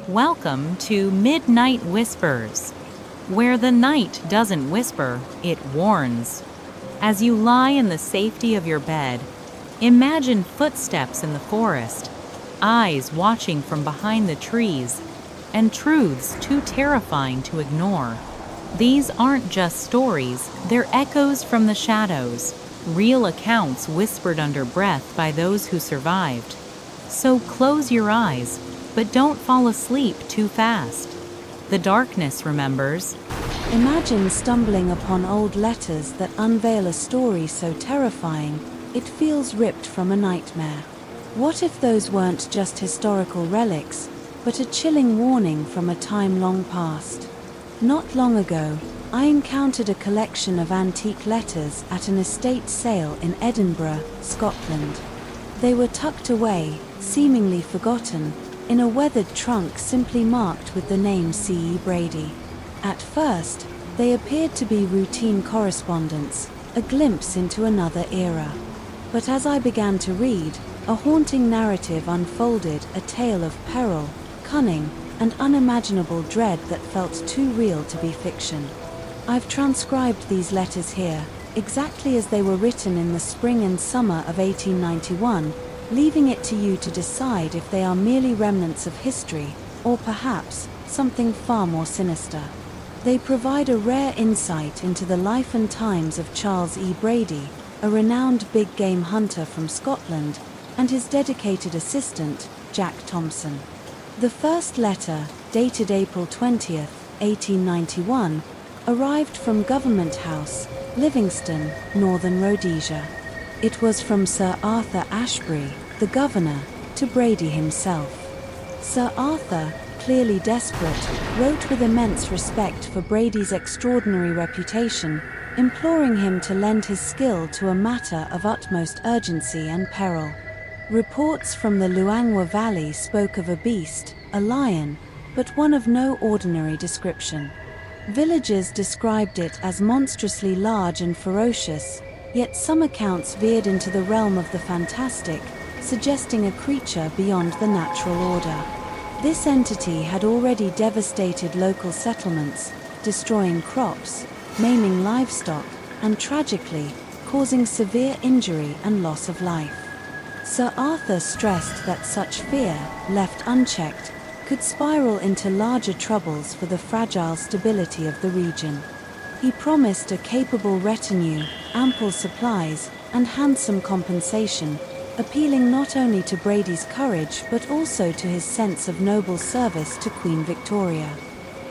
Welcome to Midnight Whispers, where the night doesn't whisper, it warns. As you lie in the safety of your bed, imagine footsteps in the forest, eyes watching from behind the trees, and truths too terrifying to ignore. These aren't just stories, they're echoes from the shadows, real accounts whispered under breath by those who survived. So close your eyes, but don't fall asleep too fast. The darkness remembers. Imagine stumbling upon old letters that unveil a story so terrifying, it feels ripped from a nightmare. What if those weren't just historical relics, but a chilling warning from a time long past? Not long ago, I encountered a collection of antique letters at an estate sale in Edinburgh, Scotland. They were tucked away, seemingly forgotten, in a weathered trunk simply marked with the name C.E. Brady. At first, they appeared to be routine correspondence, a glimpse into another era. But as I began to read, a haunting narrative unfolded, a tale of peril, cunning, and unimaginable dread that felt too real to be fiction. I've transcribed these letters here, exactly as they were written in the spring and summer of 1891, leaving it to you to decide if they are merely remnants of history, or perhaps something far more sinister. They provide a rare insight into the life and times of Charles E. Brady, a renowned big game hunter from Scotland, and his dedicated assistant, Jack Thompson. The first letter, dated April 20th, 1891, arrived from Government House, Livingston, Northern Rhodesia. It was from Sir Arthur Ashbury, the governor, to Brady himself. Sir Arthur, clearly desperate, wrote with immense respect for Brady's extraordinary reputation, imploring him to lend his skill to a matter of utmost urgency and peril. Reports from the Luangwa Valley spoke of a beast, a lion, but one of no ordinary description. Villagers described it as monstrously large and ferocious, yet some accounts veered into the realm of the fantastic, suggesting a creature beyond the natural order. This entity had already devastated local settlements, destroying crops, maiming livestock, and tragically, causing severe injury and loss of life. Sir Arthur stressed that such fear, left unchecked, could spiral into larger troubles for the fragile stability of the region. He promised a capable retinue, ample supplies, and handsome compensation, appealing not only to Brady's courage but also to his sense of noble service to Queen Victoria.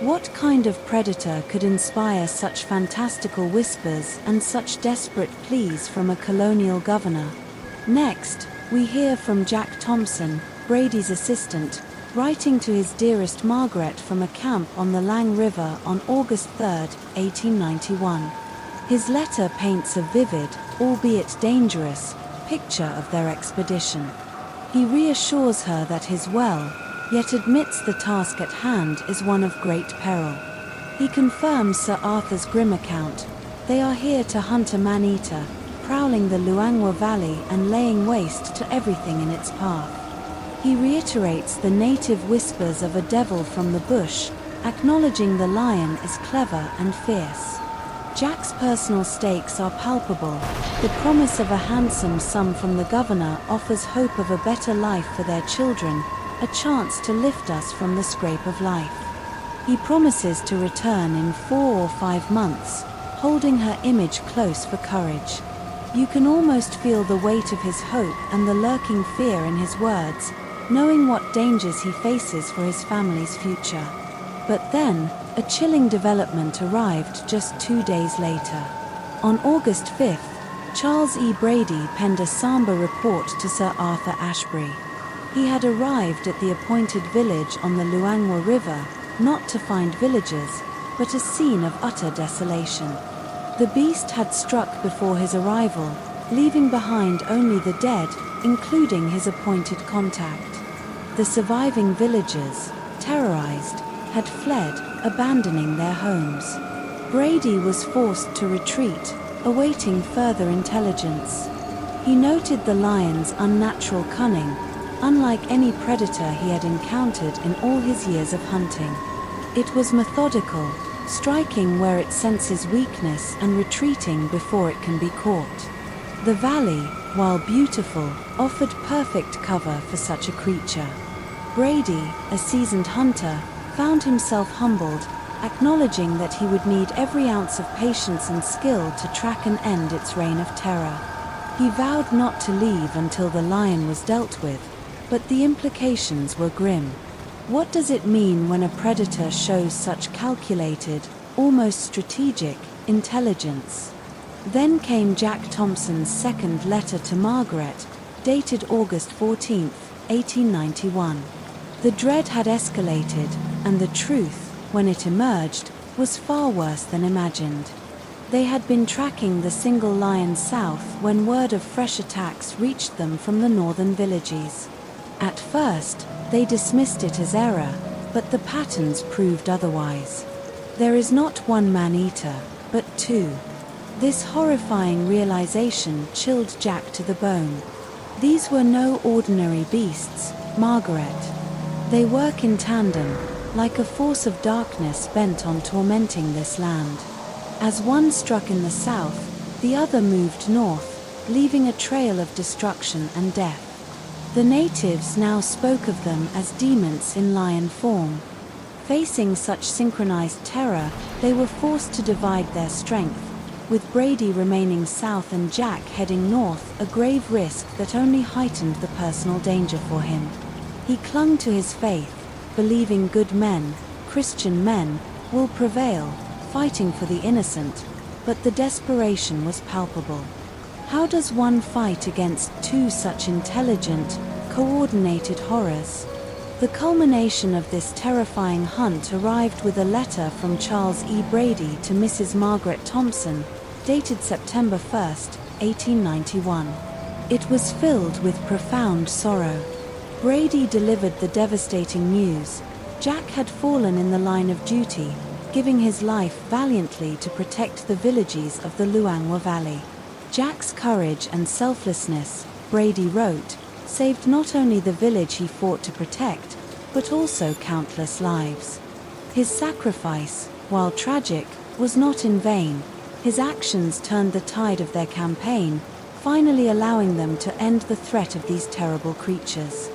What kind of predator could inspire such fantastical whispers and such desperate pleas from a colonial governor? Next, we hear from Jack Thompson, Brady's assistant, writing to his dearest Margaret from a camp on the Lang River on August 3, 1891. His letter paints a vivid, albeit dangerous, picture of their expedition. He reassures her that his well, yet admits the task at hand is one of great peril. He confirms Sir Arthur's grim account. They are here to hunt a man-eater, prowling the Luangwa Valley and laying waste to everything in its path. He reiterates the native whispers of a devil from the bush, acknowledging the lion is clever and fierce. Jack's personal stakes are palpable. The promise of a handsome sum from the governor offers hope of a better life for their children, a chance to lift us from the scrape of life. He promises to return in 4 or 5 months, holding her image close for courage. You can almost feel the weight of his hope and the lurking fear in his words, knowing what dangers he faces for his family's future. But then, a chilling development arrived just 2 days later. On August 5th, Charles E. Brady penned a somber report to Sir Arthur Ashbury. He had arrived at the appointed village on the Luangwa River, not to find villagers, but a scene of utter desolation. The beast had struck before his arrival, leaving behind only the dead, including his appointed contact. The surviving villagers, terrorized, had fled, abandoning their homes. Brady was forced to retreat, awaiting further intelligence. He noted the lion's unnatural cunning, unlike any predator he had encountered in all his years of hunting. It was methodical, striking where it senses weakness and retreating before it can be caught. The valley, while beautiful, offered perfect cover for such a creature. Brady, a seasoned hunter, found himself humbled, acknowledging that he would need every ounce of patience and skill to track and end its reign of terror. He vowed not to leave until the lion was dealt with, but the implications were grim. What does it mean when a predator shows such calculated, almost strategic, intelligence? Then came Jack Thompson's second letter to Margaret, dated August 14, 1891. The dread had escalated, and the truth, when it emerged, was far worse than imagined. They had been tracking the single lion south when word of fresh attacks reached them from the northern villages. At first, they dismissed it as error, but the patterns proved otherwise. There is not one man-eater, but two. This horrifying realization chilled Jack to the bone. These were no ordinary beasts, Margaret. They work in tandem, like a force of darkness bent on tormenting this land. As one struck in the south, the other moved north, leaving a trail of destruction and death. The natives now spoke of them as demons in lion form. Facing such synchronized terror, they were forced to divide their strength, with Brady remaining south and Jack heading north, a grave risk that only heightened the personal danger for him. He clung to his faith, believing good men, Christian men, will prevail, fighting for the innocent, but the desperation was palpable. How does one fight against two such intelligent, coordinated horrors? The culmination of this terrifying hunt arrived with a letter from Charles E. Brady to Mrs. Margaret Thompson, dated September 1, 1891. It was filled with profound sorrow. Brady delivered the devastating news. Jack had fallen in the line of duty, giving his life valiantly to protect the villages of the Luangwa Valley. Jack's courage and selflessness, Brady wrote, saved not only the village he fought to protect, but also countless lives. His sacrifice, while tragic, was not in vain. His actions turned the tide of their campaign, finally allowing them to end the threat of these terrible creatures.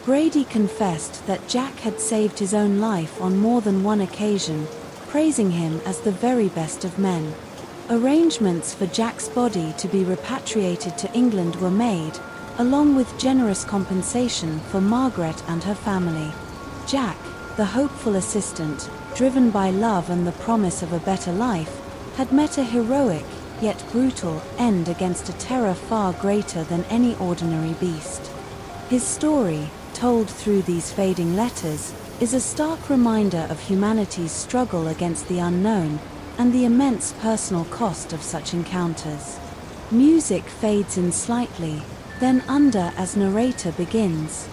Brady confessed that Jack had saved his own life on more than one occasion, praising him as the very best of men. Arrangements for Jack's body to be repatriated to England were made, along with generous compensation for Margaret and her family. Jack, the hopeful assistant, driven by love and the promise of a better life, had met a heroic, yet brutal, end against a terror far greater than any ordinary beast. His story, told through these fading letters, is a stark reminder of humanity's struggle against the unknown and the immense personal cost of such encounters. Music fades in slightly, then under as narrator begins.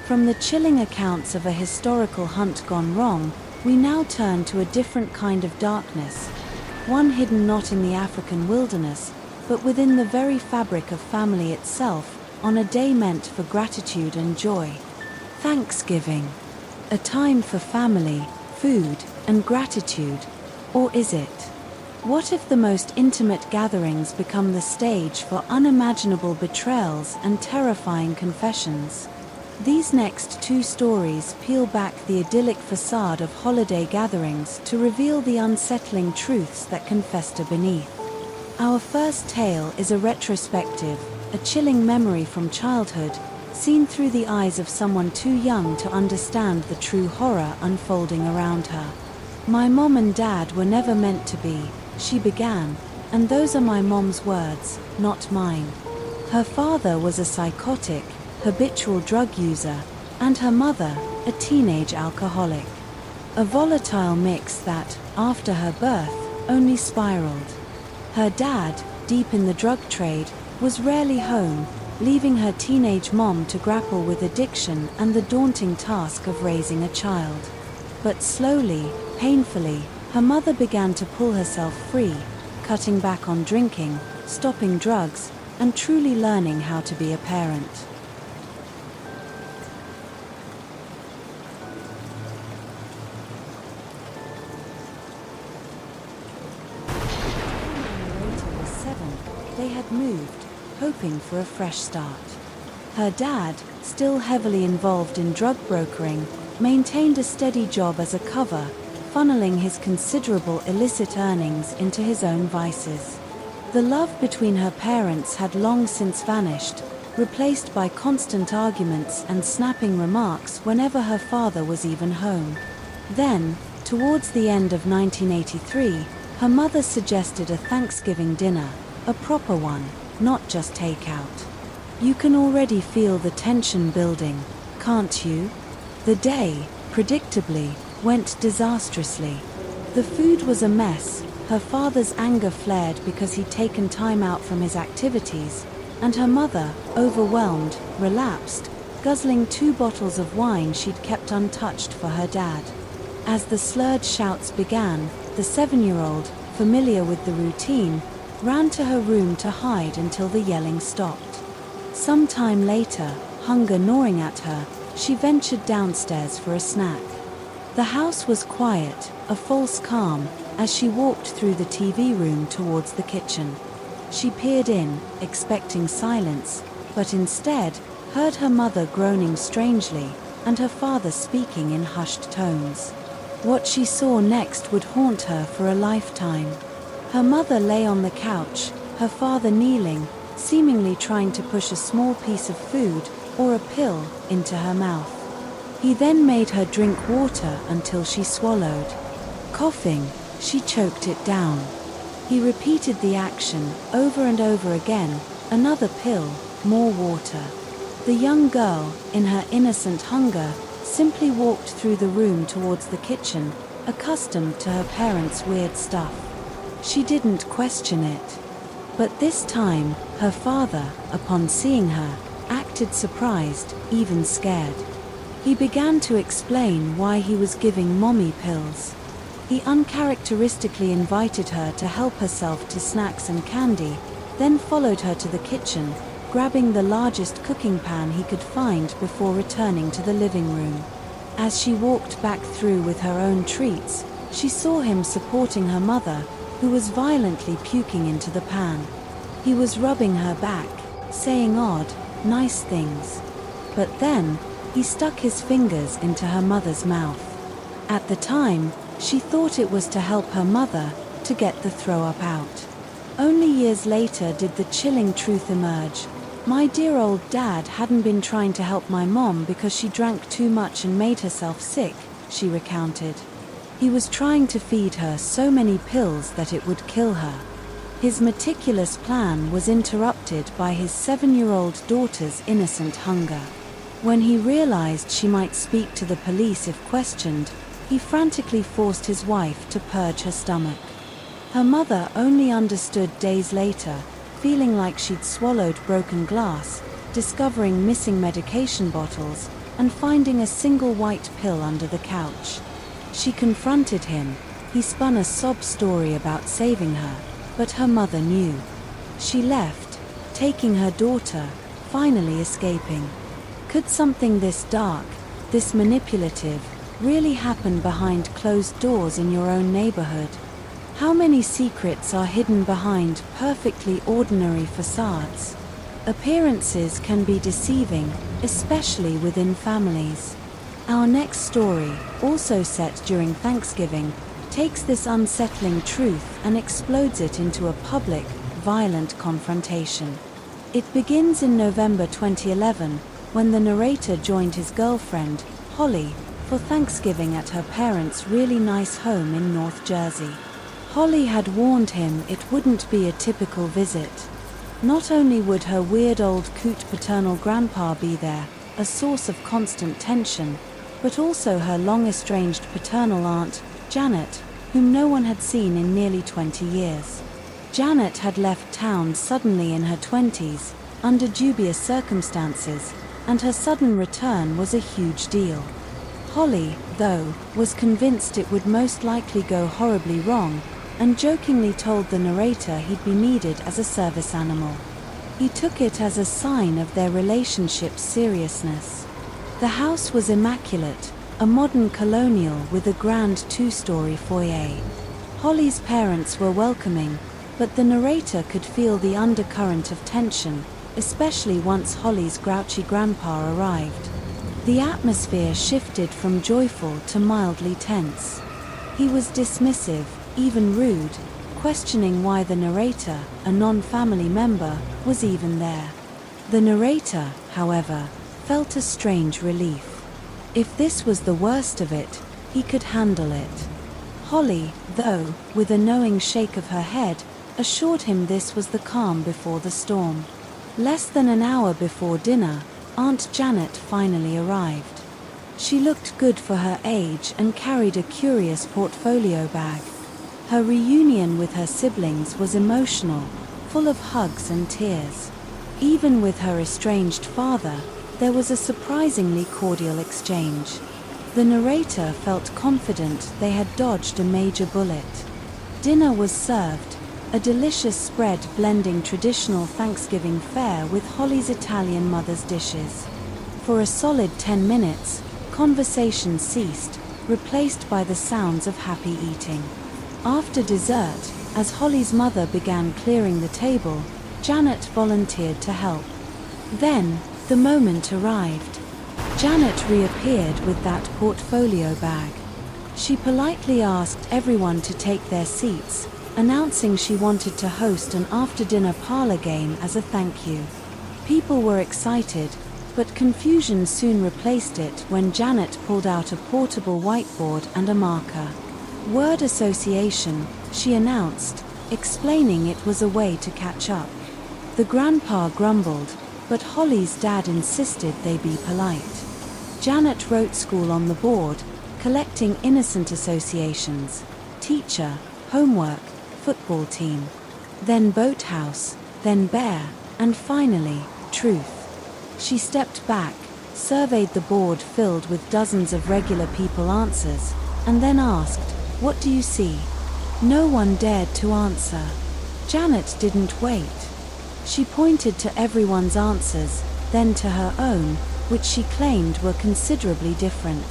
From the chilling accounts of a historical hunt gone wrong, we now turn to a different kind of darkness, one hidden not in the African wilderness, but within the very fabric of family itself, on a day meant for gratitude and joy. Thanksgiving. A time for family, food, and gratitude. Or is it? What if the most intimate gatherings become the stage for unimaginable betrayals and terrifying confessions? These next two stories peel back the idyllic facade of holiday gatherings to reveal the unsettling truths that can fester beneath. Our first tale is a retrospective, a chilling memory from childhood, seen through the eyes of someone too young to understand the true horror unfolding around her. "My mom and dad were never meant to be," she began, and those are my mom's words, not mine. Her father was a psychotic, habitual drug user, and her mother, a teenage alcoholic. A volatile mix that, after her birth, only spiraled. Her dad, deep in the drug trade, was rarely home, leaving her teenage mom to grapple with addiction and the daunting task of raising a child. But slowly, painfully, her mother began to pull herself free, cutting back on drinking, stopping drugs, and truly learning how to be a parent. They had moved, hoping for a fresh start. Her dad, still heavily involved in drug brokering, maintained a steady job as a cover, funneling his considerable illicit earnings into his own vices. The love between her parents had long since vanished, replaced by constant arguments and snapping remarks whenever her father was even home. Then, towards the end of 1983, her mother suggested a Thanksgiving dinner, a proper one, not just takeout. You can already feel the tension building, can't you? The day, predictably, went disastrously. The food was a mess, her father's anger flared because he'd taken time out from his activities, and her mother, overwhelmed, relapsed, guzzling 2 bottles of wine she'd kept untouched for her dad. As the slurred shouts began, the 7-year-old, familiar with the routine, ran to her room to hide until the yelling stopped. Some time later, hunger gnawing at her, she ventured downstairs for a snack. The house was quiet, a false calm, as she walked through the TV room towards the kitchen. She peered in, expecting silence, but instead heard her mother groaning strangely and her father speaking in hushed tones. What she saw next would haunt her for a lifetime. Her mother lay on the couch, her father kneeling, seemingly trying to push a small piece of food or a pill into her mouth. He then made her drink water until she swallowed. Coughing, she choked it down. He repeated the action over and over again, another pill, more water. The young girl, in her innocent hunger, simply walked through the room towards the kitchen, accustomed to her parents' weird stuff. She didn't question it. But this time, her father, upon seeing her, acted surprised, even scared. He began to explain why he was giving mommy pills. He uncharacteristically invited her to help herself to snacks and candy, then followed her to the kitchen, grabbing the largest cooking pan he could find before returning to the living room. As she walked back through with her own treats, she saw him supporting her mother, who was violently puking into the pan. He was rubbing her back, saying odd, nice things. But then, he stuck his fingers into her mother's mouth. At the time, she thought it was to help her mother to get the throw-up out. Only years later did the chilling truth emerge. My dear old dad hadn't been trying to help my mom because she drank too much and made herself sick, she recounted. He was trying to feed her so many pills that it would kill her. His meticulous plan was interrupted by his 7-year-old daughter's innocent hunger. When he realized she might speak to the police if questioned, he frantically forced his wife to purge her stomach. Her mother only understood days later, feeling like she'd swallowed broken glass, discovering missing medication bottles, and finding a single white pill under the couch. She confronted him. He spun a sob story about saving her, but her mother knew. She left, taking her daughter, finally escaping. Could something this dark, this manipulative, really happen behind closed doors in your own neighborhood? How many secrets are hidden behind perfectly ordinary facades? Appearances can be deceiving, especially within families. Our next story, also set during Thanksgiving, takes this unsettling truth and explodes it into a public, violent confrontation. It begins in November 2011, when the narrator joined his girlfriend, Holly, for Thanksgiving at her parents' really nice home in North Jersey. Holly had warned him it wouldn't be a typical visit. Not only would her weird old coot paternal grandpa be there, a source of constant tension, but also her long-estranged paternal aunt, Janet, whom no one had seen in nearly 20 years. Janet had left town suddenly in her 20s, under dubious circumstances, and her sudden return was a huge deal. Holly, though, was convinced it would most likely go horribly wrong, and jokingly told the narrator he'd be needed as a service animal. He took it as a sign of their relationship's seriousness. The house was immaculate, a modern colonial with a grand 2-story foyer. Holly's parents were welcoming, but the narrator could feel the undercurrent of tension, especially once Holly's grouchy grandpa arrived. The atmosphere shifted from joyful to mildly tense. He was dismissive, even rude, questioning why the narrator, a non-family member, was even there. The narrator, however, felt a strange relief. If this was the worst of it, he could handle it. Holly, though, with a knowing shake of her head, assured him this was the calm before the storm. Less than an hour before dinner, Aunt Janet finally arrived. She looked good for her age and carried a curious portfolio bag. Her reunion with her siblings was emotional, full of hugs and tears. Even with her estranged father, there was a surprisingly cordial exchange. The narrator felt confident they had dodged a major bullet. Dinner was served, a delicious spread blending traditional Thanksgiving fare with Holly's Italian mother's dishes. For a solid 10 minutes, conversation ceased, replaced by the sounds of happy eating. After dessert, as Holly's mother began clearing the table, Janet volunteered to help. Then, the moment arrived. Janet reappeared with that portfolio bag. She politely asked everyone to take their seats, announcing she wanted to host an after-dinner parlor game as a thank you. People were excited, but confusion soon replaced it when Janet pulled out a portable whiteboard and a marker. Word association, she announced, explaining it was a way to catch up. The grandpa grumbled, but Holly's dad insisted they be polite. Janet wrote school on the board, collecting innocent associations: teacher, homework, football team. Then boathouse, then bear, and finally, truth. She stepped back, surveyed the board filled with dozens of regular people answers, and then asked, "What do you see?" No one dared to answer. Janet didn't wait. She pointed to everyone's answers, then to her own, which she claimed were considerably different.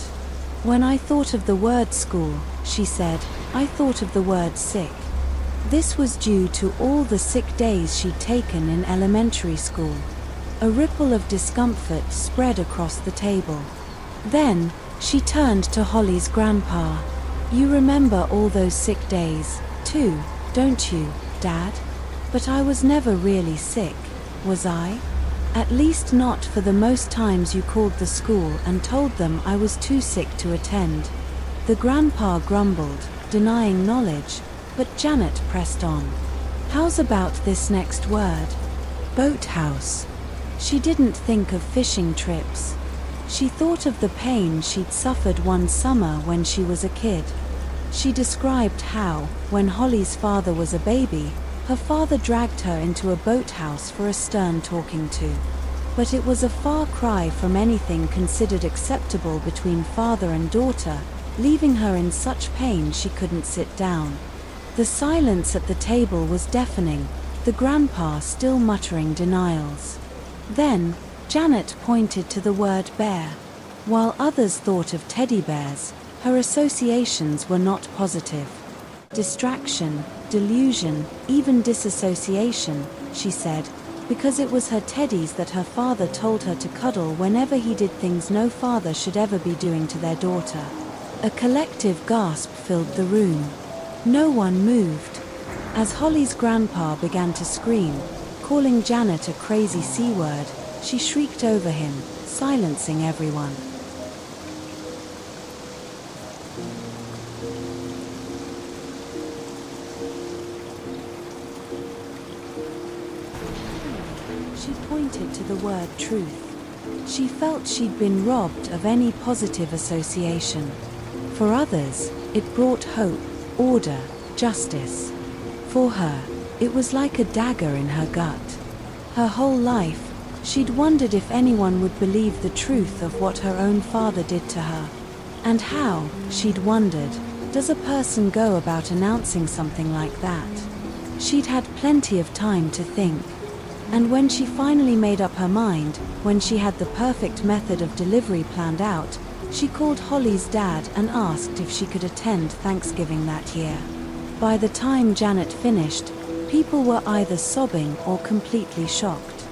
"When I thought of the word school," she said, "I thought of the word sick." This was due to all the sick days she'd taken in elementary school. A ripple of discomfort spread across the table. Then, she turned to Holly's grandpa. "You remember all those sick days, too, don't you, Dad? But I was never really sick, was I? At least not for the most times you called the school and told them I was too sick to attend." The grandpa grumbled, denying knowledge, but Janet pressed on. "How's about this next word? Boathouse." She didn't think of fishing trips. She thought of the pain she'd suffered one summer when she was a kid. She described how, when Holly's father was a baby, her father dragged her into a boathouse for a stern talking to. But it was a far cry from anything considered acceptable between father and daughter, leaving her in such pain she couldn't sit down. The silence at the table was deafening, the grandpa still muttering denials. Then, Janet pointed to the word bear. While others thought of teddy bears, her associations were not positive. Distraction, delusion, even disassociation, she said, because it was her teddies that her father told her to cuddle whenever he did things no father should ever be doing to their daughter. A collective gasp filled the room. No one moved. As Holly's grandpa began to scream, calling Janet a crazy C-word, she shrieked over him, silencing everyone. She pointed to the word truth. She felt she'd been robbed of any positive association. For others, it brought hope, order, justice. For her, it was like a dagger in her gut. Her whole life, she'd wondered if anyone would believe the truth of what her own father did to her. And how, she'd wondered, does a person go about announcing something like that? She'd had plenty of time to think. And when she finally made up her mind, when she had the perfect method of delivery planned out, she called Holly's dad and asked if she could attend Thanksgiving that year. By the time Janet finished, People were either sobbing or completely shocked.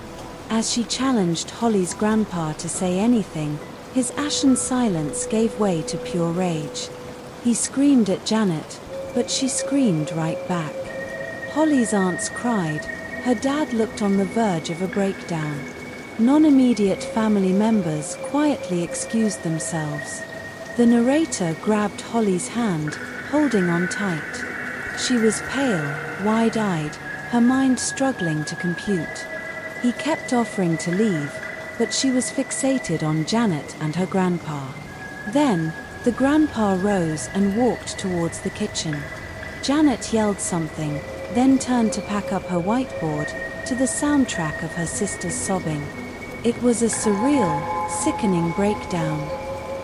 As she challenged Holly's grandpa to say anything, his ashen silence gave way to pure rage. He screamed at Janet, but she screamed right back. Holly's aunts cried. Her dad looked on the verge of a breakdown. Non-immediate family members quietly excused themselves. The narrator grabbed Holly's hand, holding on tight. She was pale, wide-eyed, her mind struggling to compute. He kept offering to leave, but she was fixated on Janet and her grandpa. Then, the grandpa rose and walked towards the kitchen. Janet yelled something, then turned to pack up her whiteboard, to the soundtrack of her sister's sobbing. It was a surreal, sickening breakdown.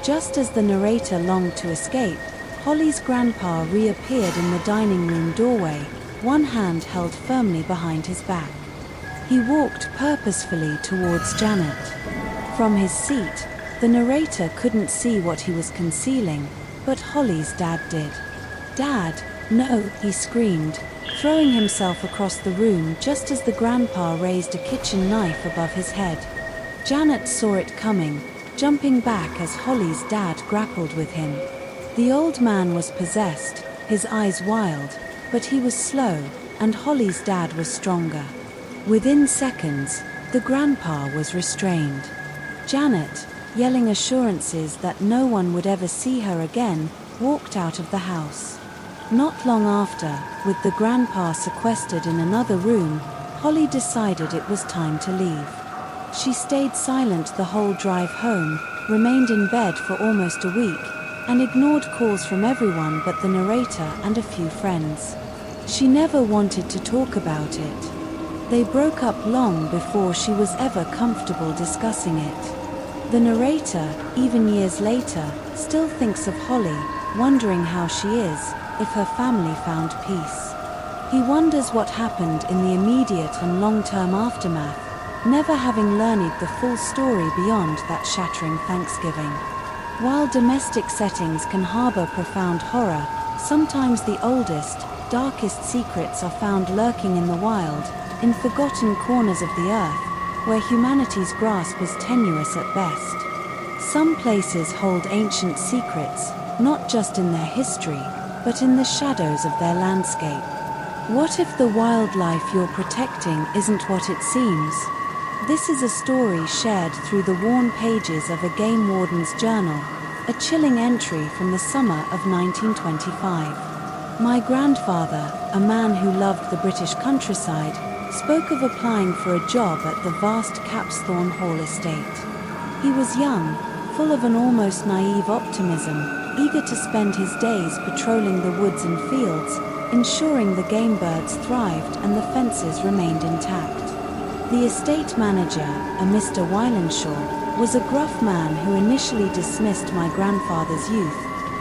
Just as the narrator longed to escape, Holly's grandpa reappeared in the dining room doorway, one hand held firmly behind his back. He walked purposefully towards Janet. From his seat, the narrator couldn't see what he was concealing, but Holly's dad did. "Dad, no," he screamed, throwing himself across the room just as the grandpa raised a kitchen knife above his head. Janet saw it coming, jumping back as Holly's dad grappled with him. The old man was possessed, his eyes wild, but he was slow, and Holly's dad was stronger. Within seconds, the grandpa was restrained. Janet, yelling assurances that no one would ever see her again, walked out of the house. Not long after, with the grandpa sequestered in another room, Holly decided it was time to leave. She stayed silent the whole drive home, remained in bed for almost a week, and ignored calls from everyone but the narrator and a few friends. She never wanted to talk about it. They broke up long before she was ever comfortable discussing it. The narrator, even years later, still thinks of Holly, wondering how she is, if her family found peace. He wonders what happened in the immediate and long-term aftermath, never having learned the full story beyond that shattering Thanksgiving. While domestic settings can harbor profound horror, sometimes the oldest, darkest secrets are found lurking in the wild, in forgotten corners of the earth, where humanity's grasp is tenuous at best. Some places hold ancient secrets, not just in their history, but in the shadows of their landscape. What if the wildlife you're protecting isn't what it seems? This is a story shared through the worn pages of a game warden's journal, a chilling entry from the summer of 1925. My grandfather, a man who loved the British countryside, spoke of applying for a job at the vast Capsthorne Hall estate. He was young, full of an almost naive optimism, eager to spend his days patrolling the woods and fields, ensuring the game birds thrived and the fences remained intact. The estate manager, a Mr. Wylenshaw, was a gruff man who initially dismissed my grandfather's youth,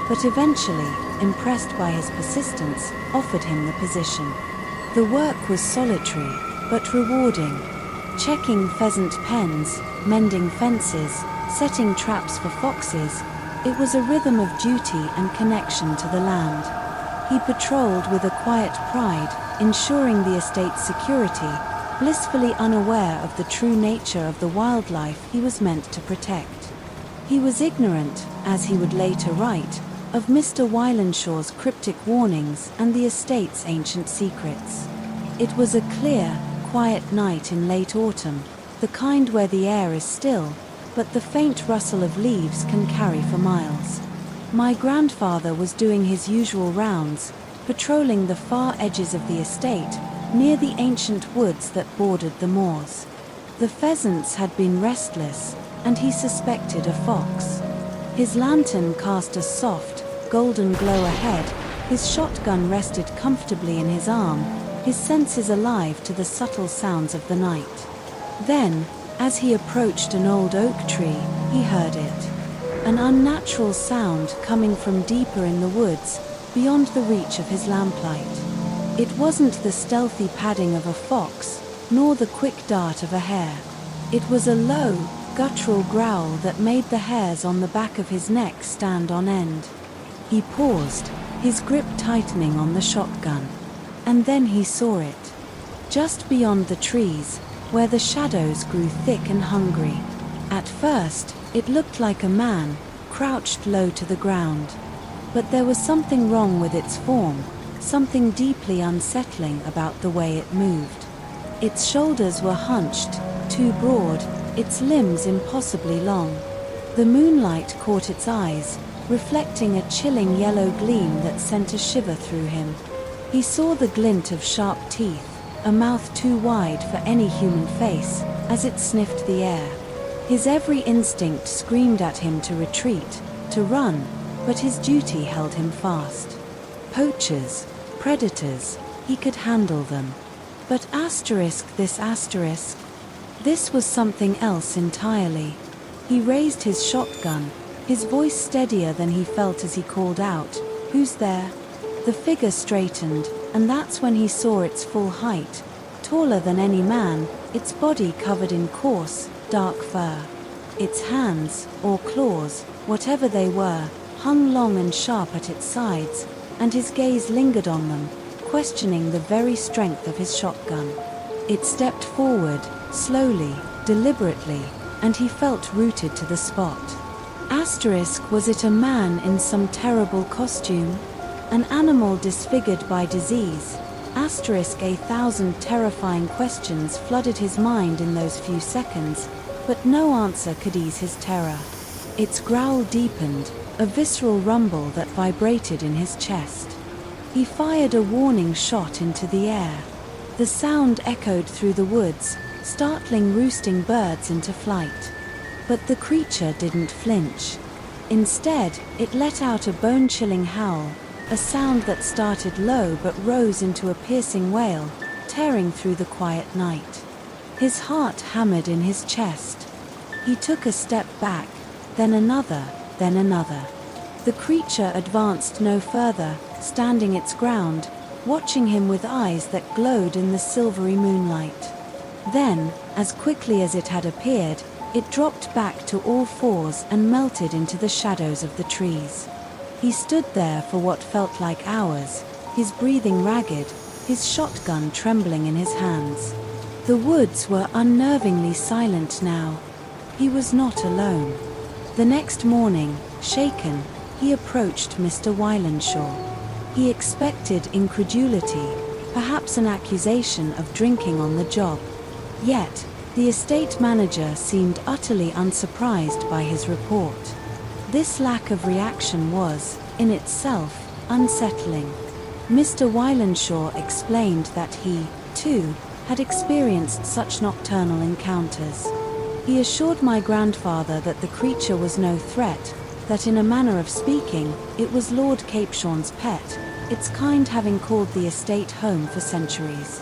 but eventually, impressed by his persistence, offered him the position. The work was solitary, but rewarding. Checking pheasant pens, mending fences, setting traps for foxes, it was a rhythm of duty and connection to the land. He patrolled with a quiet pride, ensuring the estate's security, blissfully unaware of the true nature of the wildlife he was meant to protect. He was ignorant, as he would later write, of Mr. Wylenshaw's cryptic warnings and the estate's ancient secrets. It was a clear, quiet night in late autumn, the kind where the air is still, but the faint rustle of leaves can carry for miles. My grandfather was doing his usual rounds, patrolling the far edges of the estate, near the ancient woods that bordered the moors. The pheasants had been restless, and he suspected a fox. His lantern cast a soft, golden glow ahead, his shotgun rested comfortably in his arm, his senses alive to the subtle sounds of the night. Then, as he approached an old oak tree, he heard it. An unnatural sound coming from deeper in the woods, beyond the reach of his lamplight. It wasn't the stealthy padding of a fox, nor the quick dart of a hare. It was a low, guttural growl that made the hairs on the back of his neck stand on end. He paused, his grip tightening on the shotgun. And then he saw it. just beyond the trees, where the shadows grew thick and hungry. At first, it looked like a man, crouched low to the ground. But there was something wrong with its form, something deeply unsettling about the way it moved. Its shoulders were hunched, too broad, its limbs impossibly long. The moonlight caught its eyes, reflecting a chilling yellow gleam that sent a shiver through him. He saw the glint of sharp teeth, a mouth too wide for any human face, as it sniffed the air. His every instinct screamed at him to retreat, to run, but his duty held him fast. Poachers, predators, he could handle them. But this was something else entirely. He raised his shotgun, his voice steadier than he felt as he called out, "Who's there?" The figure straightened, and that's when he saw its full height, taller than any man, its body covered in coarse, dark fur. Its hands, or claws, whatever they were, hung long and sharp at its sides, and his gaze lingered on them, questioning the very strength of his shotgun. It stepped forward, slowly, deliberately, and he felt rooted to the spot. Was it a man in some terrible costume? An animal disfigured by disease? A thousand terrifying questions flooded his mind in those few seconds, but no answer could ease his terror. Its growl deepened, a visceral rumble that vibrated in his chest. He fired a warning shot into the air. The sound echoed through the woods, startling roosting birds into flight. But the creature didn't flinch. Instead, it let out a bone-chilling howl, a sound that started low but rose into a piercing wail, tearing through the quiet night. His heart hammered in his chest. He took a step back, then another, then another. The creature advanced no further, standing its ground, watching him with eyes that glowed in the silvery moonlight. Then, as quickly as it had appeared, it dropped back to all fours and melted into the shadows of the trees. He stood there for what felt like hours, his breathing ragged, his shotgun trembling in his hands. The woods were unnervingly silent now. He was not alone. The next morning, shaken, he approached Mr. Wylandshaw. He expected incredulity, perhaps an accusation of drinking on the job. Yet, the estate manager seemed utterly unsurprised by his report. This lack of reaction was, in itself, unsettling. Mr. Wylandshaw explained that he, too, had experienced such nocturnal encounters. He assured my grandfather that the creature was no threat, that in a manner of speaking, it was Lord Capeshawn's pet, its kind having called the estate home for centuries.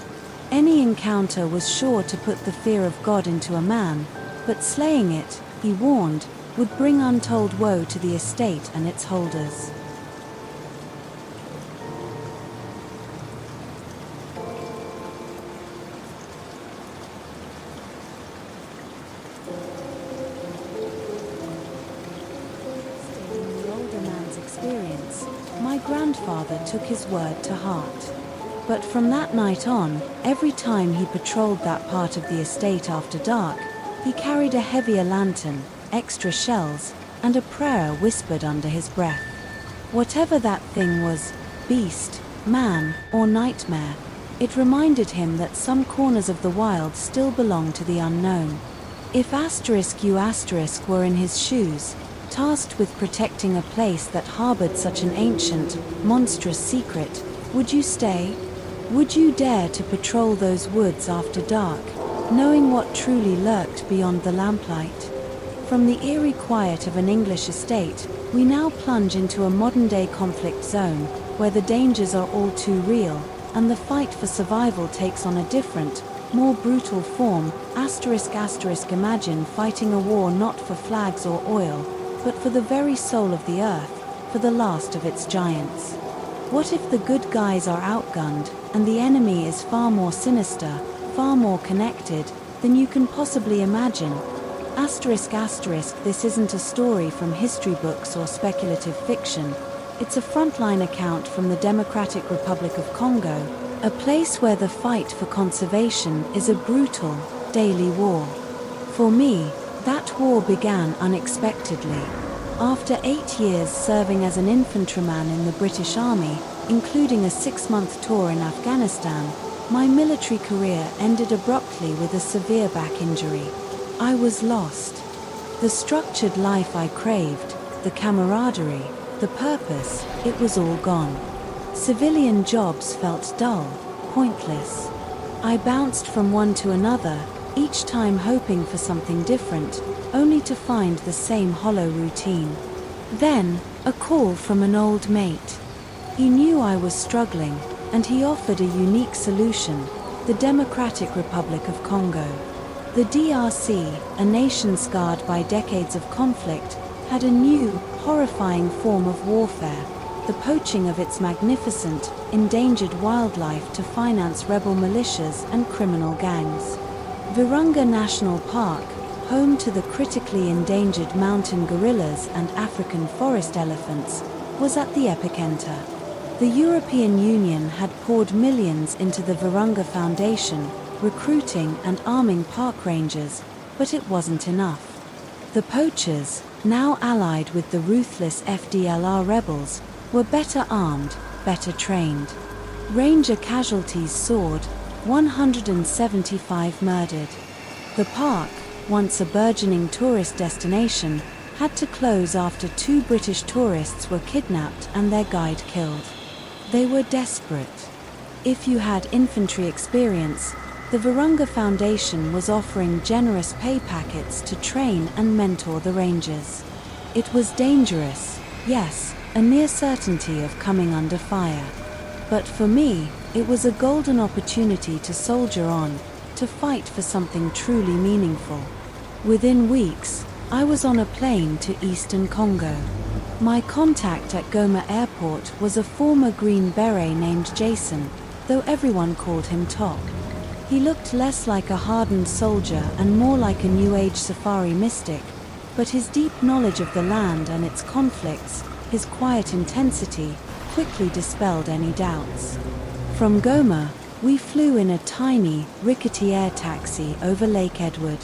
Any encounter was sure to put the fear of God into a man, but slaying it, he warned, would bring untold woe to the estate and its holders. Stating the older man's experience, my grandfather took his word to heart. But from that night on, every time he patrolled that part of the estate after dark, he carried a heavier lantern, extra shells, and a prayer whispered under his breath. Whatever that thing was, beast, man, or nightmare, it reminded him that some corners of the wild still belong to the unknown. If *U* were in his shoes, tasked with protecting a place that harbored such an ancient, monstrous secret, would you stay? Would you dare to patrol those woods after dark, knowing what truly lurked beyond the lamplight? From the eerie quiet of an English estate, we now plunge into a modern-day conflict zone, where the dangers are all too real, and the fight for survival takes on a different, more brutal form. ***, imagine fighting a war not for flags or oil, but for the very soul of the earth, for the last of its giants. What if the good guys are outgunned, and the enemy is far more sinister, far more connected, than you can possibly imagine? This isn't a story from history books or speculative fiction. It's a frontline account from the Democratic Republic of Congo, A place where the fight for conservation is a brutal, daily war. For me, that war began unexpectedly. After 8 years serving as an infantryman in the British Army, including a 6-month tour in Afghanistan, my military career ended abruptly with a severe back injury. I was lost. The structured life I craved, the camaraderie, the purpose, it was all gone. Civilian jobs felt dull, pointless. I bounced from one to another, each time hoping for something different, only to find the same hollow routine. Then, a call from an old mate. He knew I was struggling, and he offered a unique solution: the Democratic Republic of Congo. The DRC, a nation scarred by decades of conflict, had a new, horrifying form of warfare: the poaching of its magnificent, endangered wildlife to finance rebel militias and criminal gangs. Virunga National Park, home to the critically endangered mountain gorillas and African forest elephants, was at the epicenter. The European Union had poured millions into the Virunga Foundation, recruiting and arming park rangers, but it wasn't enough. The poachers, now allied with the ruthless FDLR rebels, were better armed, better trained. Ranger casualties soared, 175 murdered. The park, once a burgeoning tourist destination, had to close after 2 British tourists were kidnapped and their guide killed. They were desperate. If you had infantry experience, the Virunga Foundation was offering generous pay packets to train and mentor the rangers. It was dangerous, yes, a near certainty of coming under fire. But for me, it was a golden opportunity to soldier on, to fight for something truly meaningful. Within weeks, I was on a plane to eastern Congo. My contact at Goma Airport was a former Green Beret named Jason, though everyone called him Top. He looked less like a hardened soldier and more like a New Age safari mystic, but his deep knowledge of the land and its conflicts, his quiet intensity, quickly dispelled any doubts. From Goma, we flew in a tiny, rickety air taxi over Lake Edward.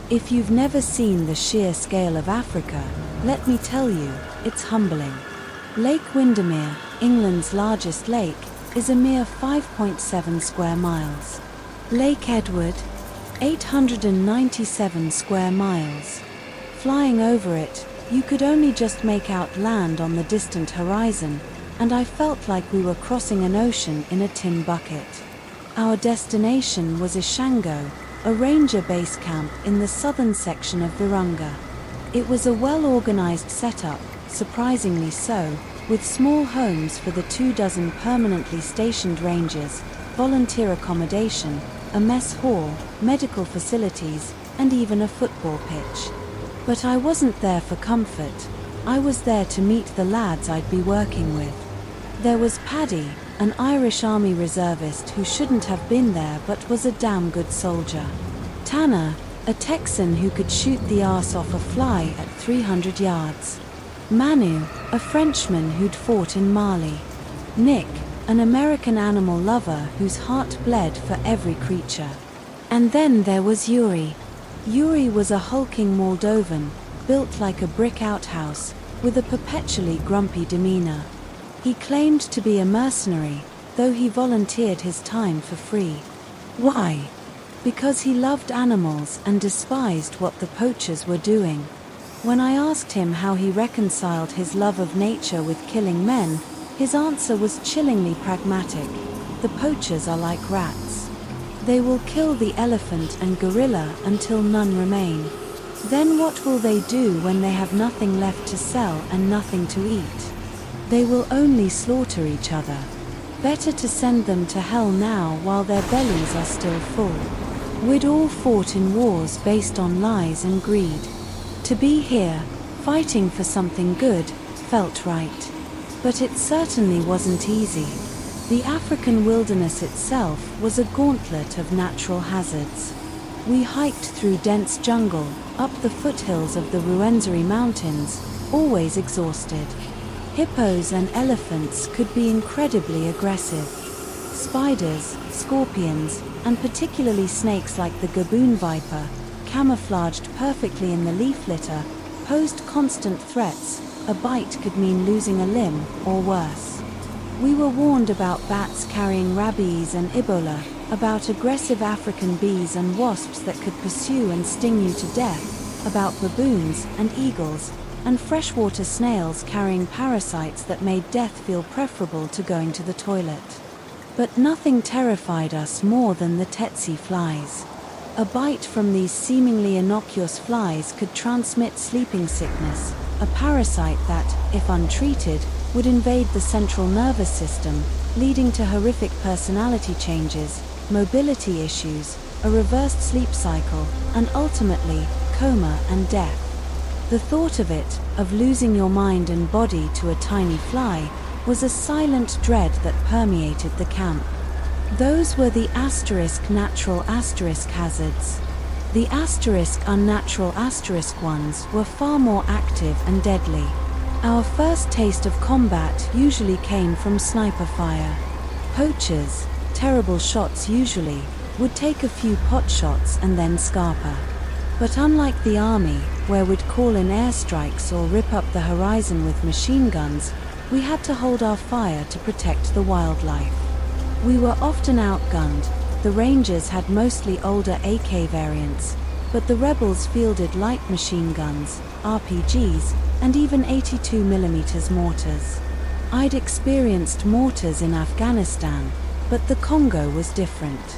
If you've never seen the sheer scale of Africa, let me tell you, it's humbling. Lake Windermere, England's largest lake, is a mere 5.7 square miles. Lake Edward, 897 square miles. Flying over it, you could only just make out land on the distant horizon, and I felt like we were crossing an ocean in a tin bucket. Our destination was Ishango, a ranger base camp in the southern section of Virunga. It was a well-organized setup, surprisingly so, with small homes for the 24 permanently stationed rangers, volunteer accommodation, a mess hall, medical facilities, and even a football pitch. But I wasn't there for comfort. I was there to meet the lads I'd be working with. There was Paddy, an Irish Army reservist who shouldn't have been there but was a damn good soldier. Tanner, a Texan who could shoot the arse off a fly at 300 yards. Manu, a Frenchman who'd fought in Mali. Nick, an American animal lover whose heart bled for every creature. And then there was Yuri. Yuri was a hulking Moldovan, built like a brick outhouse, with a perpetually grumpy demeanor. He claimed to be a mercenary, though he volunteered his time for free. Why? Because he loved animals and despised what the poachers were doing. When I asked him how he reconciled his love of nature with killing men, his answer was chillingly pragmatic. The poachers are like rats. They will kill the elephant and gorilla until none remain. Then what will they do when they have nothing left to sell and nothing to eat? They will only slaughter each other. Better to send them to hell now while their bellies are still full. We'd all fought in wars based on lies and greed. To be here, fighting for something good, felt right. But it certainly wasn't easy. The African wilderness itself was a gauntlet of natural hazards. We hiked through dense jungle, up the foothills of the Ruwenzori Mountains, always exhausted. Hippos and elephants could be incredibly aggressive. Spiders, scorpions, and particularly snakes like the gaboon viper, camouflaged perfectly in the leaf litter, posed constant threats. A bite could mean losing a limb, or worse. We were warned about bats carrying rabies and Ebola, about aggressive African bees and wasps that could pursue and sting you to death, about baboons and eagles, and freshwater snails carrying parasites that made death feel preferable to going to the toilet. But nothing terrified us more than the tsetse flies. A bite from these seemingly innocuous flies could transmit sleeping sickness, a parasite that, if untreated, would invade the central nervous system, leading to horrific personality changes, mobility issues, a reversed sleep cycle, and ultimately, coma and death. The thought of it, of losing your mind and body to a tiny fly, was a silent dread that permeated the camp. Those were the *natural* hazards. The *unnatural* ones were far more active and deadly. Our first taste of combat usually came from sniper fire. Poachers, terrible shots usually, would take a few pot shots and then scarper. But unlike the army, where we'd call in airstrikes or rip up the horizon with machine guns, we had to hold our fire to protect the wildlife. We were often outgunned. The Rangers had mostly older AK variants, but the rebels fielded light machine guns, RPGs, and even 82mm mortars. I'd experienced mortars in Afghanistan, but the Congo was different.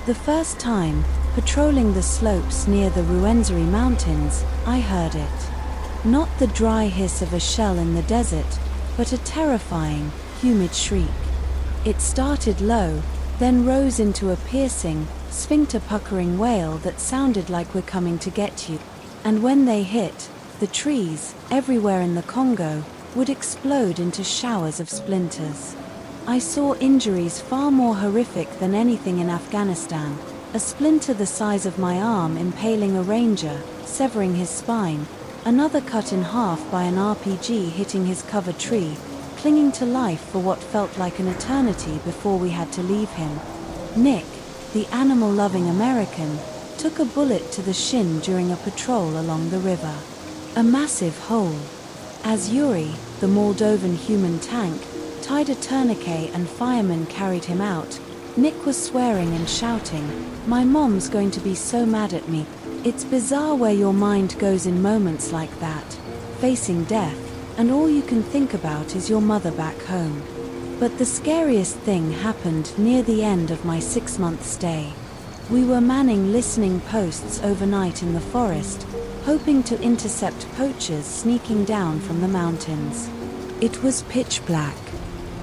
The first time, patrolling the slopes near the Ruwenzori Mountains, I heard it. Not the dry hiss of a shell in the desert, but a terrifying, humid shriek. It started low, then rose into a piercing, sphincter-puckering wail that sounded like we're coming to get you. And when they hit, the trees, everywhere in the Congo, would explode into showers of splinters. I saw injuries far more horrific than anything in Afghanistan, a splinter the size of my arm impaling a ranger, severing his spine, another cut in half by an RPG hitting his cover tree, clinging to life for what felt like an eternity before we had to leave him. Nick, the animal-loving American, took a bullet to the shin during a patrol along the river. A massive hole. As Yuri, the Moldovan human tank, tied a tourniquet and firemen carried him out, Nick was swearing and shouting, "My mom's going to be so mad at me." It's bizarre where your mind goes in moments like that, facing death, and all you can think about is your mother back home. But the scariest thing happened near the end of my 6-month stay. We were manning listening posts overnight in the forest, hoping to intercept poachers sneaking down from the mountains. It was pitch black.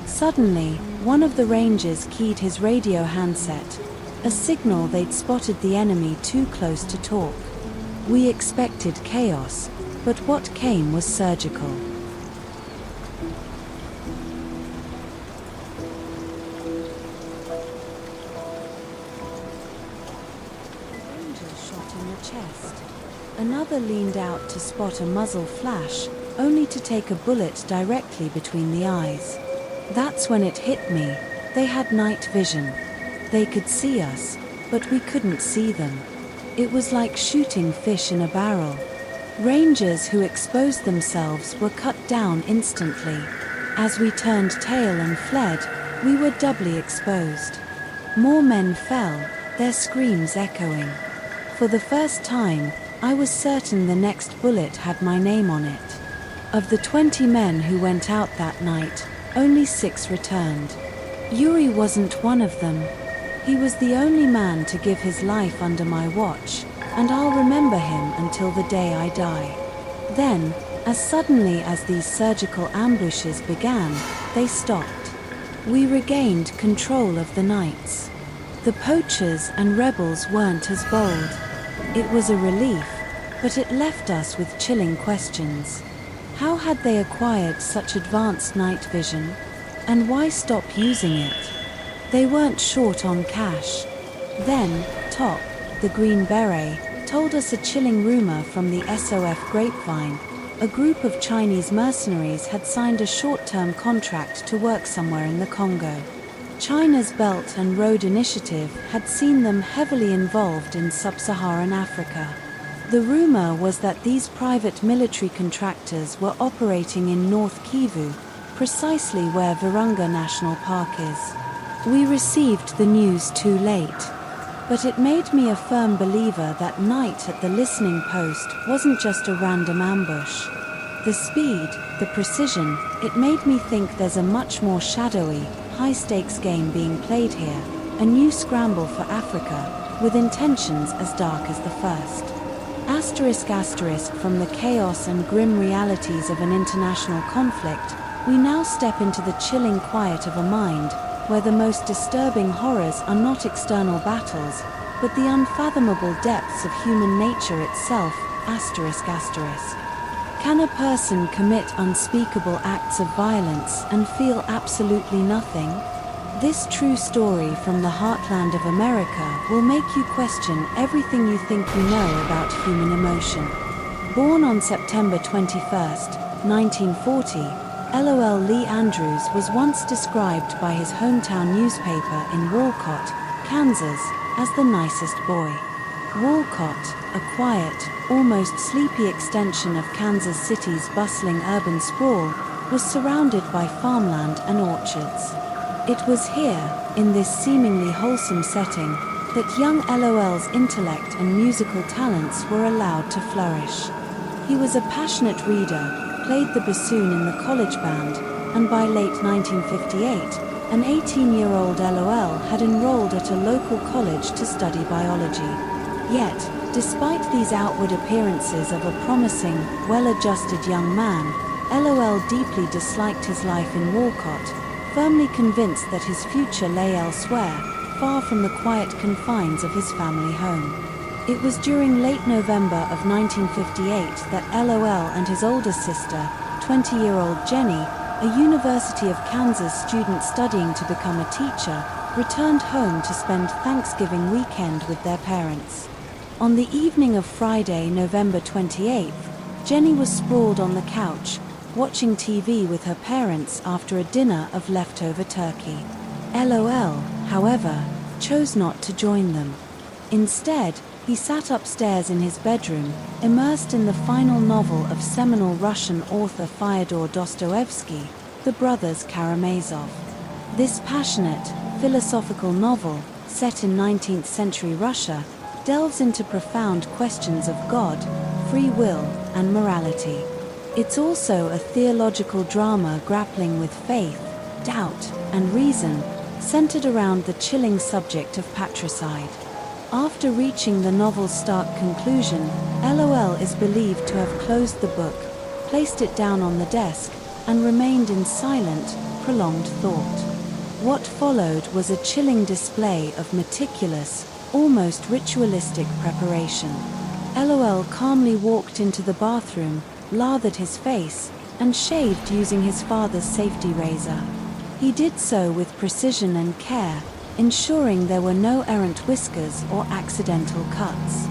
Suddenly, one of the rangers keyed his radio handset, a signal they'd spotted the enemy too close to talk. We expected chaos, but what came was surgical. A ranger shot in the chest. Another leaned out to spot a muzzle flash, only to take a bullet directly between the eyes. That's when it hit me. They had night vision. They could see us, but we couldn't see them. It was like shooting fish in a barrel. Rangers who exposed themselves were cut down instantly. As we turned tail and fled, we were doubly exposed. More men fell, their screams echoing. For the first time, I was certain the next bullet had my name on it. Of the 20 men who went out that night, only 6 returned. Yuri wasn't one of them. He was the only man to give his life under my watch, and I'll remember him until the day I die. Then, as suddenly as these surgical ambushes began, they stopped. We regained control of the nights. The poachers and rebels weren't as bold. It was a relief, but it left us with chilling questions. How had they acquired such advanced night vision? And why stop using it? They weren't short on cash. Then, Top, the Green Beret, told us a chilling rumor from the SOF grapevine. A group of Chinese mercenaries had signed a short-term contract to work somewhere in the Congo. China's Belt and Road Initiative had seen them heavily involved in sub-Saharan Africa. The rumor was that these private military contractors were operating in North Kivu, precisely where Virunga National Park is. We received the news too late. But it made me a firm believer that night at the listening post wasn't just a random ambush. The speed, the precision, it made me think there's a much more shadowy, high-stakes game being played here, a new scramble for Africa, with intentions as dark as the first. From the chaos and grim realities of an international conflict, we now step into the chilling quiet of a mind, where the most disturbing horrors are not external battles, but the unfathomable depths of human nature itself. Can a person commit unspeakable acts of violence and feel absolutely nothing? This true story from the heartland of America will make you question everything you think you know about human emotion. Born on September 21, 1940, LOL Lee Andrews was once described by his hometown newspaper in Walcott, Kansas, as the nicest boy. Walcott, a quiet, almost sleepy extension of Kansas City's bustling urban sprawl, was surrounded by farmland and orchards. It was here, in this seemingly wholesome setting, that young LOL's intellect and musical talents were allowed to flourish. He was a passionate reader, played the bassoon in the college band, and by late 1958, an 18-year-old LOL had enrolled at a local college to study biology. Yet, despite these outward appearances of a promising, well-adjusted young man, LOL deeply disliked his life in Walcott, firmly convinced that his future lay elsewhere, far from the quiet confines of his family home. It was during late November of 1958 that LOL and his older sister, 20-year-old Jenny, a University of Kansas student studying to become a teacher, returned home to spend Thanksgiving weekend with their parents. On the evening of Friday, November 28th, Jenny was sprawled on the couch, watching TV with her parents after a dinner of leftover turkey. LOL, however, chose not to join them. Instead, he sat upstairs in his bedroom, immersed in the final novel of seminal Russian author Fyodor Dostoevsky, The Brothers Karamazov. This passionate, philosophical novel, set in 19th century Russia, delves into profound questions of God, free will, and morality. It's also a theological drama grappling with faith, doubt, and reason, centered around the chilling subject of patricide. After reaching the novel's stark conclusion, LOL is believed to have closed the book, placed it down on the desk, and remained in silent, prolonged thought. What followed was a chilling display of meticulous, almost ritualistic preparation. LOL calmly walked into the bathroom, lathered his face, and shaved using his father's safety razor. He did so with precision and care, ensuring there were no errant whiskers or accidental cuts.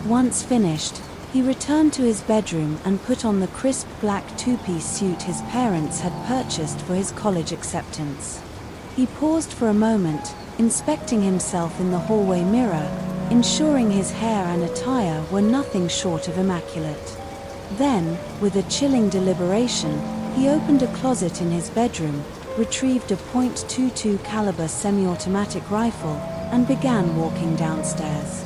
Once finished, he returned to his bedroom and put on the crisp black two-piece suit his parents had purchased for his college acceptance. He paused for a moment, inspecting himself in the hallway mirror, ensuring his hair and attire were nothing short of immaculate. Then, with a chilling deliberation, he opened a closet in his bedroom, retrieved a .22 caliber semi-automatic rifle, and began walking downstairs.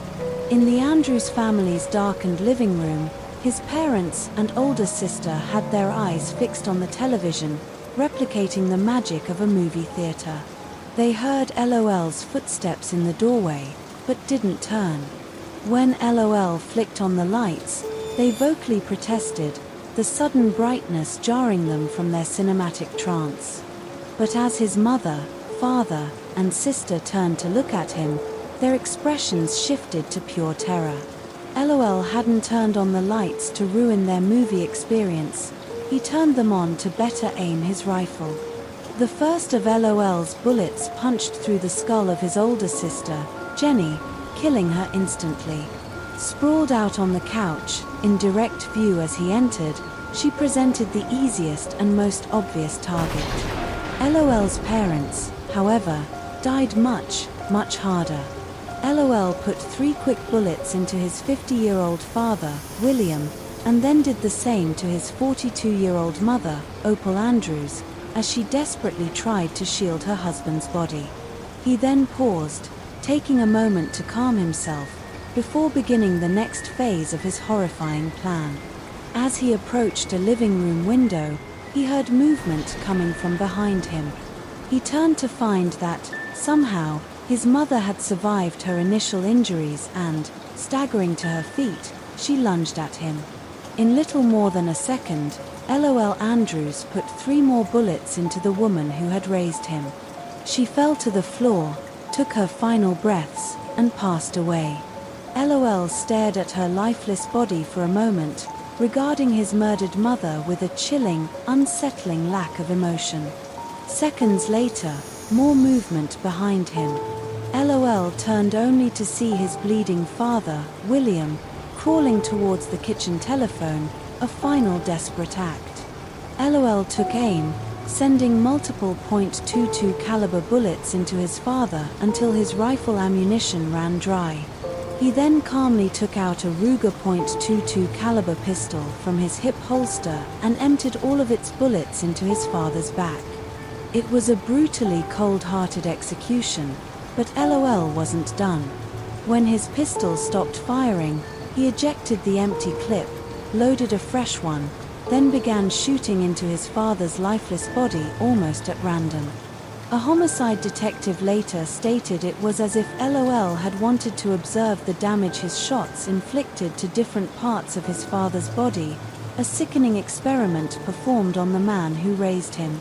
In the Andrews family's darkened living room, his parents and older sister had their eyes fixed on the television, replicating the magic of a movie theater. They heard LOL's footsteps in the doorway, but didn't turn. When LOL flicked on the lights, they vocally protested, the sudden brightness jarring them from their cinematic trance. But as his mother, father, and sister turned to look at him, their expressions shifted to pure terror. LOL hadn't turned on the lights to ruin their movie experience, he turned them on to better aim his rifle. The first of LOL's bullets punched through the skull of his older sister, Jenny, killing her instantly. Sprawled out on the couch, in direct view as he entered, she presented the easiest and most obvious target. LOL's parents, however, died much, much harder. LOL put 3 quick bullets into his 50-year-old father, William, and then did the same to his 42-year-old mother, Opal Andrews, as she desperately tried to shield her husband's body. He then paused, taking a moment to calm himself, before beginning the next phase of his horrifying plan. As he approached a living room window, he heard movement coming from behind him. He turned to find that, somehow, his mother had survived her initial injuries and, staggering to her feet, she lunged at him. In little more than a second, LOL Andrews put 3 more bullets into the woman who had raised him. She fell to the floor, took her final breaths, and passed away. LOL stared at her lifeless body for a moment, regarding his murdered mother with a chilling, unsettling lack of emotion. Seconds later, more movement behind him. LOL turned only to see his bleeding father, William, crawling towards the kitchen telephone, a final desperate act. LOL took aim, sending multiple .22 caliber bullets into his father until his rifle ammunition ran dry. He then calmly took out a Ruger .22 caliber pistol from his hip holster and emptied all of its bullets into his father's back. It was a brutally cold-hearted execution, but LOL wasn't done. When his pistol stopped firing, he ejected the empty clip, loaded a fresh one, then began shooting into his father's lifeless body almost at random. A homicide detective later stated it was as if LOL had wanted to observe the damage his shots inflicted to different parts of his father's body, a sickening experiment performed on the man who raised him.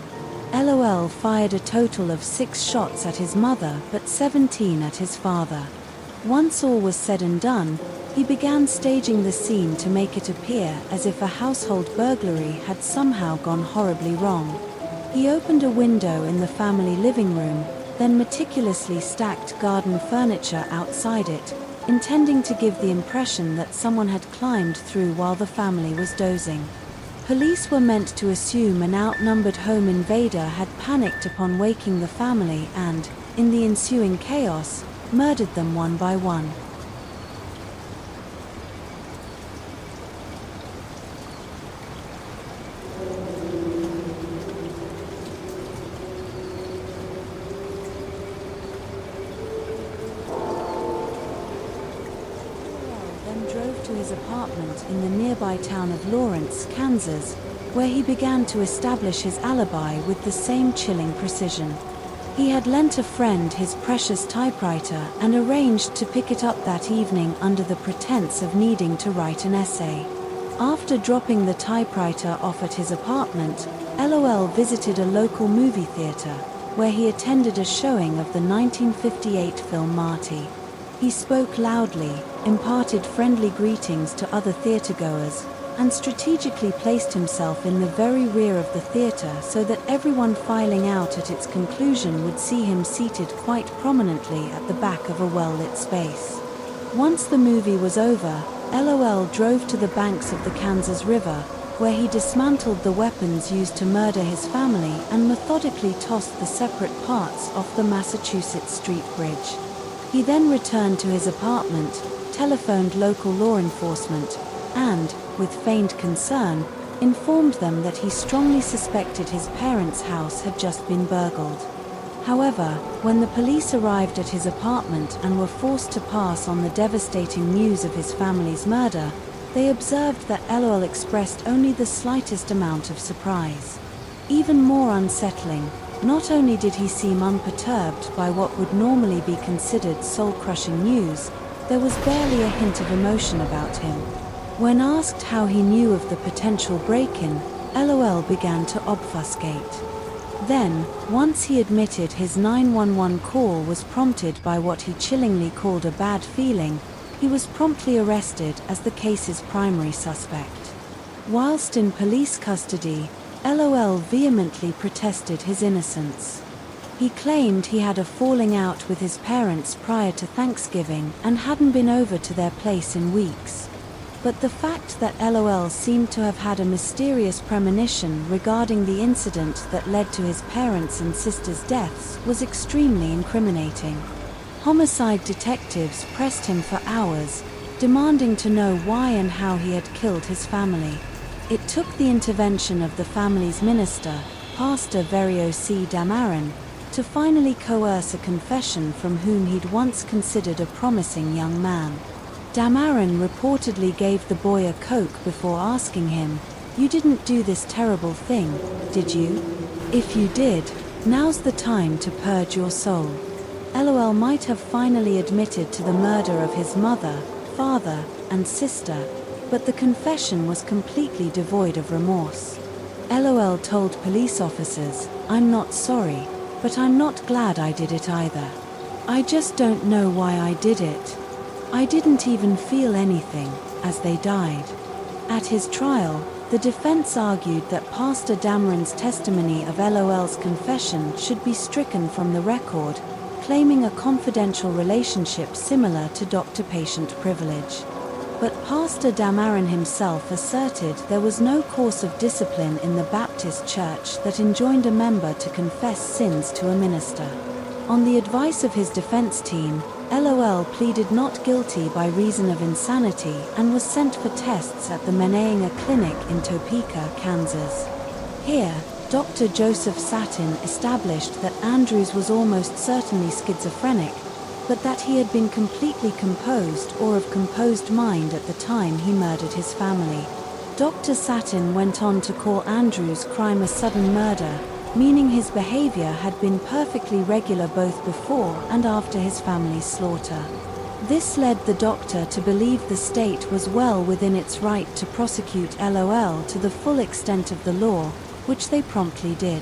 LOL fired a total of 6 shots at his mother but 17 at his father. Once all was said and done, he began staging the scene to make it appear as if a household burglary had somehow gone horribly wrong. He opened a window in the family living room, then meticulously stacked garden furniture outside it, intending to give the impression that someone had climbed through while the family was dozing. Police were meant to assume an outnumbered home invader had panicked upon waking the family and, in the ensuing chaos, murdered them one by one. Drove to his apartment in the nearby town of Lawrence, Kansas, where he began to establish his alibi with the same chilling precision. He had lent a friend his precious typewriter and arranged to pick it up that evening under the pretense of needing to write an essay. After dropping the typewriter off at his apartment, LOL visited a local movie theater, where he attended a showing of the 1958 film Marty. He spoke loudly, imparted friendly greetings to other theatergoers, and strategically placed himself in the very rear of the theater so that everyone filing out at its conclusion would see him seated quite prominently at the back of a well-lit space. Once the movie was over, LOL drove to the banks of the Kansas River, where he dismantled the weapons used to murder his family and methodically tossed the separate parts off the Massachusetts Street Bridge. He then returned to his apartment, telephoned local law enforcement, and, with feigned concern, informed them that he strongly suspected his parents' house had just been burgled. However, when the police arrived at his apartment and were forced to pass on the devastating news of his family's murder, they observed that LOL expressed only the slightest amount of surprise. Even more unsettling, not only did he seem unperturbed by what would normally be considered soul-crushing news, there was barely a hint of emotion about him. When asked how he knew of the potential break-in, LOL began to obfuscate. Then, once he admitted his 911 call was prompted by what he chillingly called a bad feeling, he was promptly arrested as the case's primary suspect. Whilst in police custody, LOL vehemently protested his innocence. He claimed he had a falling out with his parents prior to Thanksgiving and hadn't been over to their place in weeks. But the fact that LOL seemed to have had a mysterious premonition regarding the incident that led to his parents' and sister's deaths was extremely incriminating. Homicide detectives pressed him for hours, demanding to know why and how he had killed his family. It took the intervention of the family's minister, Pastor Verio C. Damarin, to finally coerce a confession from whom he'd once considered a promising young man. Damarin reportedly gave the boy a Coke before asking him, "You didn't do this terrible thing, did you? If you did, now's the time to purge your soul." LOL might have finally admitted to the murder of his mother, father, and sister, but the confession was completely devoid of remorse. LOL told police officers, "I'm not sorry, but I'm not glad I did it either. I just don't know why I did it. I didn't even feel anything, as they died." At his trial, the defense argued that Pastor Damarin's testimony of LOL's confession should be stricken from the record, claiming a confidential relationship similar to doctor-patient privilege. But Pastor Damarin himself asserted there was no course of discipline in the Baptist Church that enjoined a member to confess sins to a minister. On the advice of his defense team, LOL pleaded not guilty by reason of insanity and was sent for tests at the Menainga Clinic in Topeka, Kansas. Here, Dr. Joseph Satin established that Andrews was almost certainly schizophrenic, but that he had been completely composed or of composed mind at the time he murdered his family. Dr. Satin went on to call Andrews' crime a sudden murder, meaning his behavior had been perfectly regular both before and after his family's slaughter. This led the doctor to believe the state was well within its right to prosecute LOL to the full extent of the law, which they promptly did.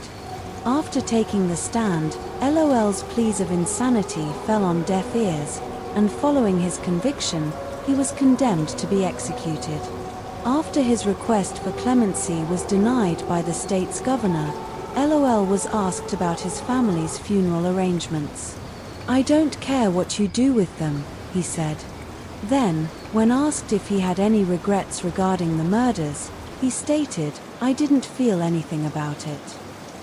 After taking the stand, LOL's pleas of insanity fell on deaf ears, and following his conviction, he was condemned to be executed. After his request for clemency was denied by the state's governor, LOL was asked about his family's funeral arrangements. "I don't care what you do with them," he said. Then, when asked if he had any regrets regarding the murders, he stated, "I didn't feel anything about it.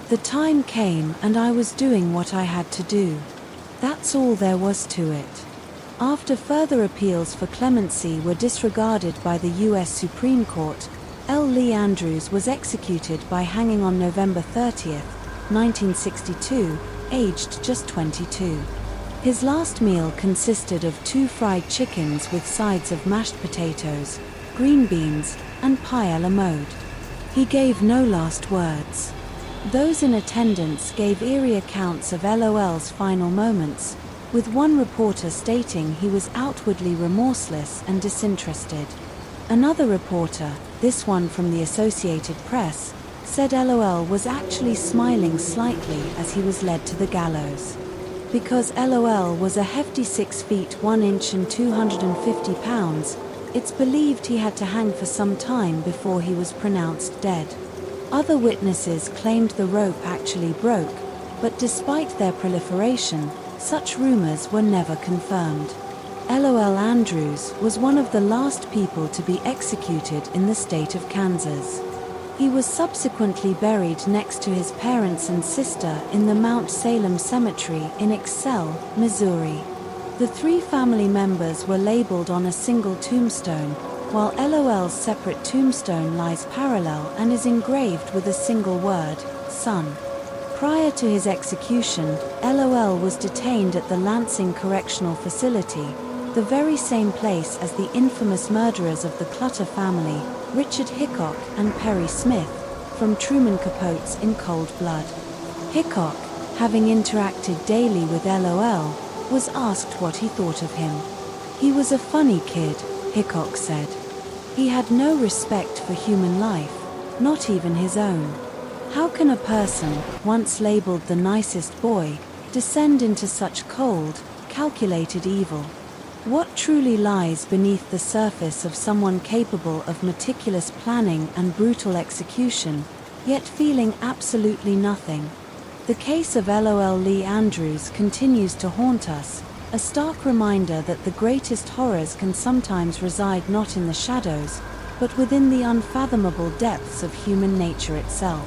The time came and I was doing what I had to do. That's all there was to it." After further appeals for clemency were disregarded by the U.S. Supreme Court, L. Lee Andrews was executed by hanging on November 30, 1962, aged just 22. His last meal consisted of 2 fried chickens with sides of mashed potatoes, green beans, and pie a la mode. He gave no last words. Those in attendance gave eerie accounts of LOL's final moments, with one reporter stating he was outwardly remorseless and disinterested. Another reporter, this one from the Associated Press, said LOL was actually smiling slightly as he was led to the gallows. Because LOL was a hefty 6 feet 1 inch and 250 pounds, it's believed he had to hang for some time before he was pronounced dead. Other witnesses claimed the rope actually broke, but despite their proliferation, such rumors were never confirmed. LOL Andrews was one of the last people to be executed in the state of Kansas. He was subsequently buried next to his parents and sister in the Mount Salem Cemetery in Excel, Missouri. The 3 family members were labeled on a single tombstone, while LOL's separate tombstone lies parallel and is engraved with a single word, son. Prior to his execution, LOL was detained at the Lansing Correctional Facility, the very same place as the infamous murderers of the Clutter family, Richard Hickok and Perry Smith, from Truman Capote's In Cold Blood. Hickok, having interacted daily with LOL, was asked what he thought of him. "He was a funny kid," Hickok said. "He had no respect for human life, not even his own. How can a person, once labeled the nicest boy, descend into such cold, calculated evil? What truly lies beneath the surface of someone capable of meticulous planning and brutal execution, yet feeling absolutely nothing?" The case of LOL Lee Andrews continues to haunt us, A stark reminder that the greatest horrors can sometimes reside not in the shadows, but within the unfathomable depths of human nature itself.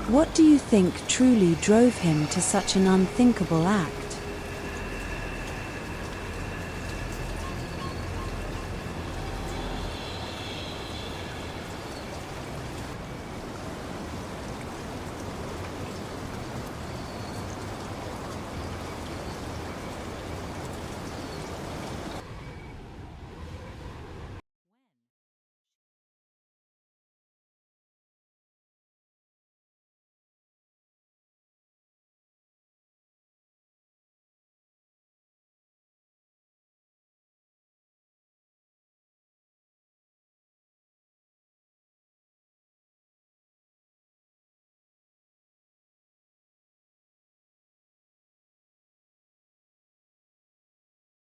What do you think truly drove him to such an unthinkable act?